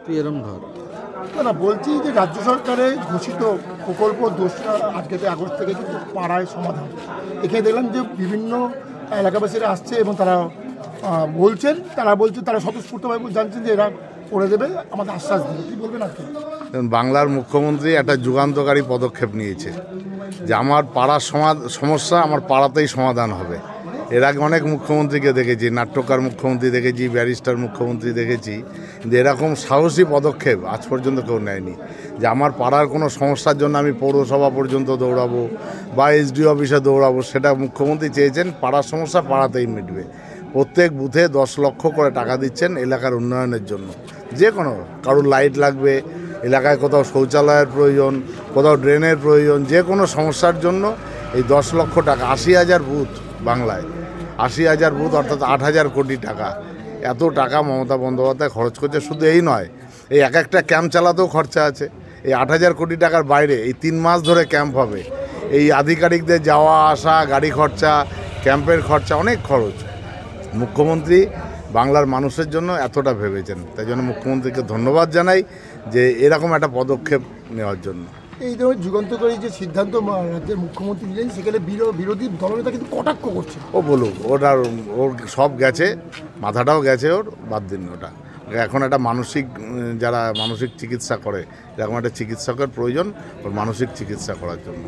প্রিয়রম ধর। না বলছি যে রাজ্য সরকারের ঘোষিত প্রকল্প 2রা আজকে আগস্ট থেকে কিন্তু পাড়ায় সমাধান। এখানে দেখলাম যে বিভিন্ন এলাকাবাসীরা আসছে এবং তারা বলছেন তারা স্বতঃস্ফূর্তভাবে জানছেন যে এরা করে দেবে, আমাদের আশ্বাস দিল। কী বলবেন আপনি? বাংলার মুখ্যমন্ত্রী একটা যুগান্তকারী পদক্ষেপ নিয়েছে যে আমার পাড়ার সমস্যা আমার পাড়াতেই সমাধান হবে। এর আগে অনেক মুখ্যমন্ত্রীকে দেখেছি, নাট্যকার মুখ্যমন্ত্রী দেখেছি, ব্যারিস্টার মুখ্যমন্ত্রী দেখেছি, কিন্তু এরকম সাহসী পদক্ষেপ আজ পর্যন্ত কেউ নেয়নি যে আমার পাড়ার কোনো সমস্যার জন্য আমি পৌরসভা পর্যন্ত দৌড়াবো বা এসডি অফিসে দৌড়াবো। সেটা মুখ্যমন্ত্রী চেয়েছেন পাড়ার সমস্যা পাড়াতেই মিটবে। প্রত্যেক বুথে 10 লক্ষ করে টাকা দিচ্ছেন এলাকার উন্নয়নের জন্য। যে কোনো কারোর লাইট লাগবে, এলাকায় কোথাও শৌচালয়ের প্রয়োজন, কোথাও ড্রেনের প্রয়োজন, যে কোনো সমস্যার জন্য এই 10 লক্ষ টাকা, 80,000 বুথ বাংলায়, 80,000 বুথ অর্থাৎ 8,000 কোটি টাকা। এত টাকা মমতা বন্দ্যোপাধ্যায় খরচ করছে। শুধু এই নয়, এই একটা ক্যাম্প চালাতেও খরচা আছে। এই 8,000 কোটি টাকার বাইরে এই 3 মাস ধরে ক্যাম্প হবে। এই আধিকারিকদের যাওয়া আসা, গাড়ি খরচা, ক্যাম্পের খরচা, অনেক খরচ। মুখ্যমন্ত্রী বাংলার মানুষের জন্য এতটা ভেবেছেন, তাই জন্য মুখ্যমন্ত্রীকে ধন্যবাদ জানাই যে এরকম একটা পদক্ষেপ নেওয়ার জন্য। এই ধরনের যুগান্তকারী যে সিদ্ধান্ত রাজ্যের মুখ্যমন্ত্রী নিলেন, সেখানে বিরোধী দলনেতা কিন্তু কটাক্ষ করছে। ও বলুক, ওর সব গেছে, মাথাটাও গেছে, ওর বাদ দিন ওটা। এখন একটা যারা মানসিক চিকিৎসা করে, এরকম একটা চিকিৎসকের প্রয়োজন ওর মানসিক চিকিৎসা করার জন্য।